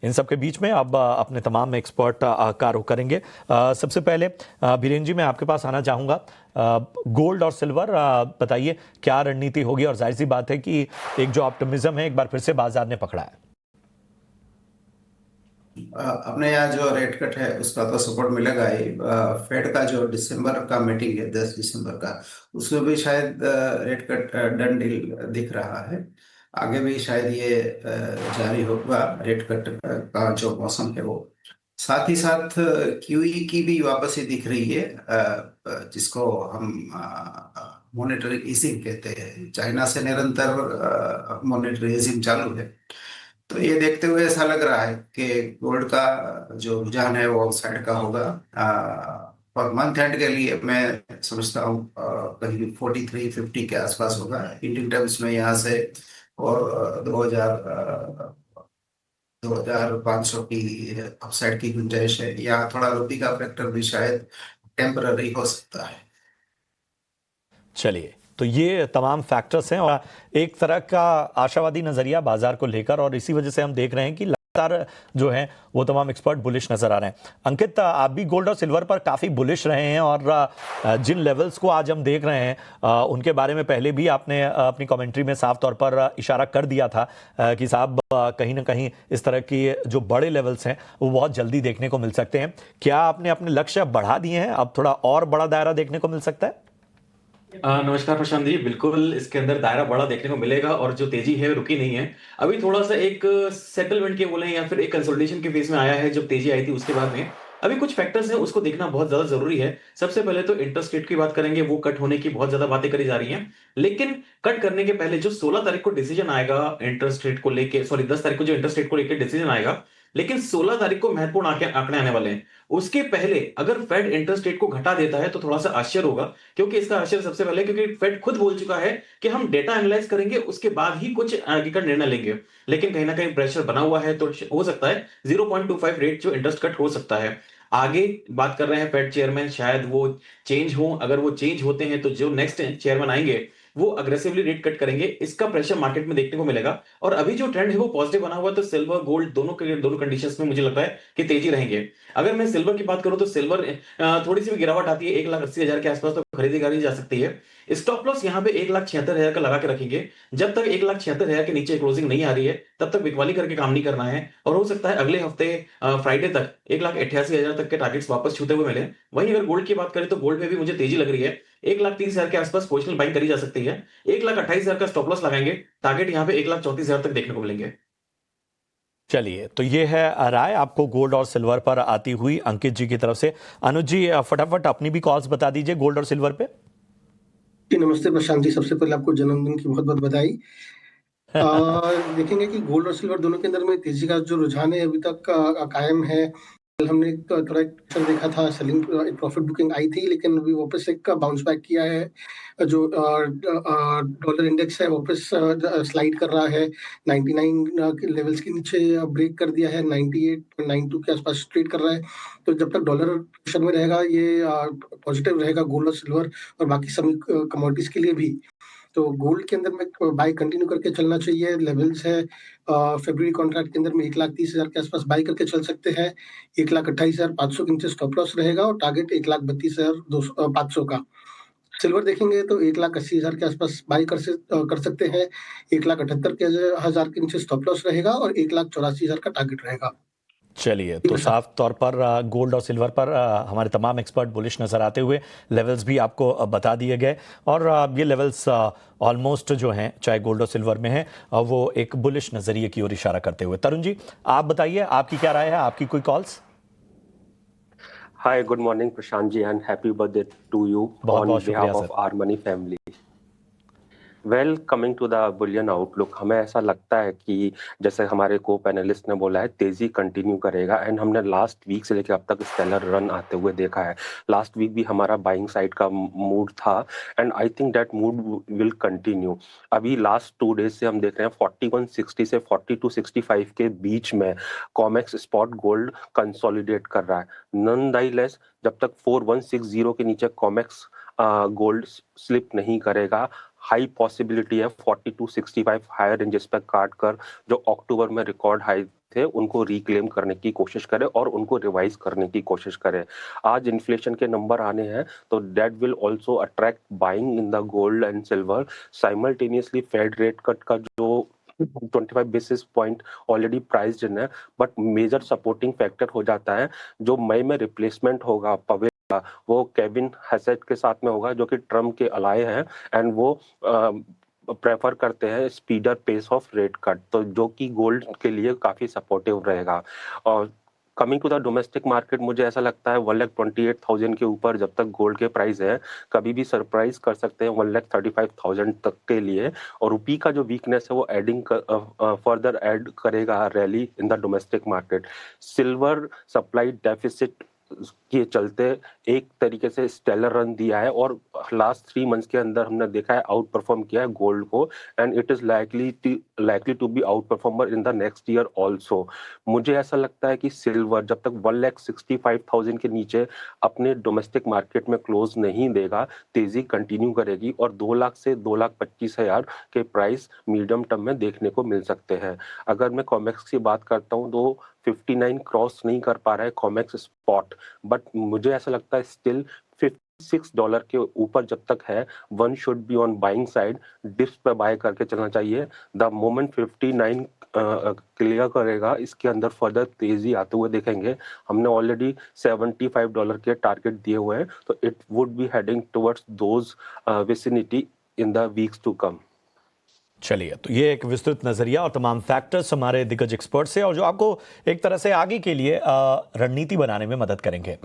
इन सब के बीच में अब अपने तमाम एक्सपर्ट का रुख करेंगे। सबसे पहले बीरेन जी, मैं आपके पास आना चाहूँगा। गोल्ड और सिल्वर, बताइए क्या रणनीति होगी, और जाहिर सी बात है कि एक जो ऑप्टिमिज्म है एक बार फिर से बाजार ने पकड़ा है। अपने यहाँ जो रेट कट है उसका तो सपोर्ट मिलेगा ही। फेड का जो दिसंबर का मीटिंग है 10 दिसंबर का, उसमें भी शायद रेट कट डन डील दिख रहा है। आगे भी शायद ये जारी होगा रेट कट का जो मौसम है वो। साथ ही साथ क्यूई की भी वापसी दिख रही है, जिसको हम मॉनेटरी ईजिंग कहते हैं। चाइना से निरंतर मॉनेटरी ईजिंग चालू है। तो ये देखते हुए ऐसा लग रहा है कि गोल्ड का जो रुझान है वो साइड का होगा। और मंथ एंड के लिए मैं समझता हूँ कहीं 4350 के आसपास होगा इंडियन टर्म्स में। यहाँ से और 2500 की अपसाइड की गुंजाइश है। यहाँ थोड़ा रुपये का फैक्टर भी शायद टेम्पररी हो सकता है। चलिए, तो ये तमाम फैक्टर्स हैं और एक तरह का आशावादी नजरिया बाजार को लेकर, और इसी वजह से हम देख रहे हैं कि लगातार जो है वो तमाम एक्सपर्ट बुलिश नजर आ रहे हैं। अंकित, आप भी गोल्ड और सिल्वर पर काफी बुलिश रहे हैं, और जिन लेवल्स को आज हम देख रहे हैं उनके बारे में पहले भी आपने अपनी कमेंट्री में साफ तौर पर इशारा कर दिया था कि साहब कहीं ना कहीं इस तरह की जो बड़े लेवल्स हैं वो बहुत जल्दी देखने को मिल सकते हैं। क्या आपने अपने लक्ष्य बढ़ा दिए हैं, अब थोड़ा और बड़ा दायरा देखने को मिल सकता है? नमस्कार प्रशांत जी, बिल्कुल इसके अंदर दायरा बड़ा देखने को मिलेगा और जो तेजी है रुकी नहीं है। अभी थोड़ा सा एक सेटलमेंट के बोले या फिर एक कंसोलिडेशन के फेज में आया है। जब तेजी आई थी उसके बाद में अभी कुछ फैक्टर्स हैं, उसको देखना बहुत ज्यादा जरूरी है। सबसे पहले तो इंटरेस्ट रेट की बात करेंगे, वो कट होने की बहुत ज्यादा बातें करी जा रही हैं। लेकिन कट करने के पहले जो 16 तारीख को डिसीजन आएगा इंटरेस्ट रेट को लेके, सॉरी 10 तारीख को जो इंटरेस्ट रेट को लेकर डिसीजन आएगा, लेकिन 16 तारीख को महत्वपूर्ण आंकड़े आने वाले हैं। उसके पहले अगर फेड इंटरेस्ट रेट को घटा देता है तो थोड़ा सा आश्चर्य होगा, क्योंकि इसका आश्चर्य सबसे पहले क्योंकि फेड खुद बोल चुका है कि हम डेटा एनालाइज करेंगे उसके बाद ही कुछ आगे का निर्णय लेंगे। लेकिन कहीं ना कहीं प्रेशर बना हुआ है, तो हो सकता है 0.25 रेट जो इंटरेस्ट कट हो सकता है। आगे बात कर रहे हैं फेड चेयरमैन, शायद वो चेंज हो। अगर वो चेंज होते हैं तो जो नेक्स्ट चेयरमैन आएंगे वो अग्रेसिवली रेट कट करेंगे, इसका प्रेशर मार्केट में देखने को मिलेगा। और अभी जो ट्रेंड है वो पॉजिटिव बना हुआ है, तो सिल्वर गोल्ड दोनों कंडीशंस में मुझे लगता है कि तेजी रहेंगे। अगर मैं सिल्वर की बात करूं तो सिल्वर थोड़ी सी भी गिरावट आती है 1,80,000 के आसपास तो खरीदी करी जा सकती है। स्टॉप लॉस यहाँ पे 1,76,000 का लगा के रखेंगे। जब तक 1,76,000 के नीचे क्लोजिंग नहीं आ रही है तब तक बिकवाली करके काम नहीं करना है। और हो सकता है अगले हफ्ते फ्राइडे तक 1,88,000 तक के टारगेट्स वापस छूते हुए मिले। वहीं अगर गोल्ड की बात करें तो गोल्ड में भी मुझे तेजी लग रही है। 1,30,000 के आसपास पोजिशनल बाइंग करी जा सकती है। 1,28,000 का स्टॉप लॉस लगाएंगे, टारगेट यहाँ पे 1,34,000 तक देखने को मिलेंगे। चलिए, तो ये है राय आपको गोल्ड और सिल्वर पर आती हुई अंकित जी की तरफ से। अनुज जी, फटाफट अपनी भी कॉल्स बता दीजिए गोल्ड और सिल्वर पे। जी नमस्ते प्रशांत जी, सबसे पहले आपको जन्मदिन की बहुत बहुत बधाई। देखेंगे कि गोल्ड और सिल्वर दोनों के अंदर में तेजी का जो रुझान है अभी तक कायम है। कल हमने थोड़ा एक पिक्चर देखा था, सेलिंग एक प्रॉफिट बुकिंग आई थी, लेकिन अभी वापस एक बाउंस बैक किया है। जो डॉलर इंडेक्स है वापस स्लाइड कर रहा है, 99 के लेवल्स के नीचे ब्रेक कर दिया है, 98.92 के आसपास ट्रेड कर रहा है। तो जब तक डॉलर प्रेशर में रहेगा ये पॉजिटिव रहेगा गोल्ड और सिल्वर और बाकी सभी कमोडिटीज के लिए भी। तो गोल्ड के अंदर में बाई कंटिन्यू करके चलना चाहिए। लेवल्स है फरवरी कॉन्ट्रैक्ट के अंदर में 1,30,000 के आसपास बाई करके चल सकते हैं। 1,28,500 के नीचे स्टॉप लॉस रहेगा और टारगेट 1,32,500 का। सिल्वर देखेंगे तो 1,80,000 के आसपास बाई कर सकते हैं। 1,78,000 के नीचे स्टॉप लॉस रहेगा और 1,84,000 का टारगेट रहेगा। चलिए, तो साफ तौर पर गोल्ड और सिल्वर पर हमारे तमाम एक्सपर्ट बुलिश नजर आते हुए लेवल्स भी आपको बता दिए गए, और ये लेवल्स ऑलमोस्ट जो हैं चाहे गोल्ड और सिल्वर में हैं वो एक बुलिश नजरिए की ओर इशारा करते हुए। तरुण जी, आप बताइए आपकी क्या राय है, आपकी कोई calls? Hi, good morning, Prashant ji, and happy birthday to you बहुत on बहुत शुक्रिया behalf of sir. our money family. Well coming to the bullion outlook, हमें ऐसा लगता है कि जैसे हमारे को पैनलिस्ट ने बोला है तेजी कंटिन्यू करेगा। एंड हमने लास्ट वीक से लेकर अब तक स्टेलर रन आते हुए देखा है। लास्ट वीक भी हमारा बाइंग साइड का मूड था and I think that mood will continue. अभी लास्ट 2 डेज से हम देख रहे हैं 4160 से 4265 के बीच में कॉमेक्स स्पॉट गोल्ड कंसोलिडेट कर रहा है। नॉनदाइलेस जब तक 4160 के नीचे कॉमेक्स गोल्ड स्लिप नहीं करेगा, हाई पॉसिबिलिटी है 4265 हायर रेंजेस पर काट कर जो अक्टूबर में रिकॉर्ड हाई थे उनको रिक्लेम करने की कोशिश करें और उनको रिवाइज करने की कोशिश करें। आज इन्फ्लेशन के नंबर आने हैं तो that will also attract buying in the gold and silver. Simultaneously Fed rate cut का जो 25 basis point already priced in है, बट मेजर सपोर्टिंग फैक्टर हो जाता है जो मई में रिप्लेसमेंट होगा पवेल का, वो केविन हैसेट के साथ में होगा जो कि ट्रम्प के अलाय हैं एंड वो प्रेफर करते हैं स्पीडर पेस ऑफ रेट कट, तो जो कि गोल्ड के लिए काफी सपोर्टिव रहेगा। और coming to the domestic market, मुझे ऐसा लगता है 1,28,000 के ऊपर जब तक गोल्ड के प्राइस है कभी भी सरप्राइज कर सकते हैं 1,35,000 तक के लिए। और रुपी का जो वीकनेस है वो एडिंग फर्दर ऐड करेगा rally in the domestic market. Silver supply deficit के चलते एक तरीके से स्टेलर रन दिया है और लास्ट 3 मंथ्स के अंदर हमने देखा है आउट परफॉर्म किया है गोल्ड को and it is likely to be outperformer in the next year also. मुझे ऐसा लगता है कि सिल्वर जब तक 1,65,000 के नीचे अपने डोमेस्टिक मार्केट में क्लोज नहीं देगा तेजी कंटिन्यू करेगी और 2 लाख से 2,25,000 के प्राइस मीडियम टर्म में देखने को मिल सकते हैं। अगर मैं कॉमेक्स की बात करता हूँ तो 59 क्रॉस नहीं कर पा रहा है कॉमेक्स स्पॉट, बट मुझे ऐसा लगता है स्टिल $56 के ऊपर जब तक है one should be on buying side, dips पे बाय करके चलना चाहिए। द मोमेंट 59 क्लियर करेगा इसके अंदर फर्दर तेजी आते हुए देखेंगे। हमने ऑलरेडी $75 के टारगेट दिए हुए हैं तो it would be heading towards those vicinity in the weeks to come. चलिए, तो ये एक विस्तृत नजरिया और तमाम फैक्टर्स हमारे दिग्गज एक्सपर्ट से और जो आपको एक तरह से आगे के लिए रणनीति बनाने में मदद करेंगे।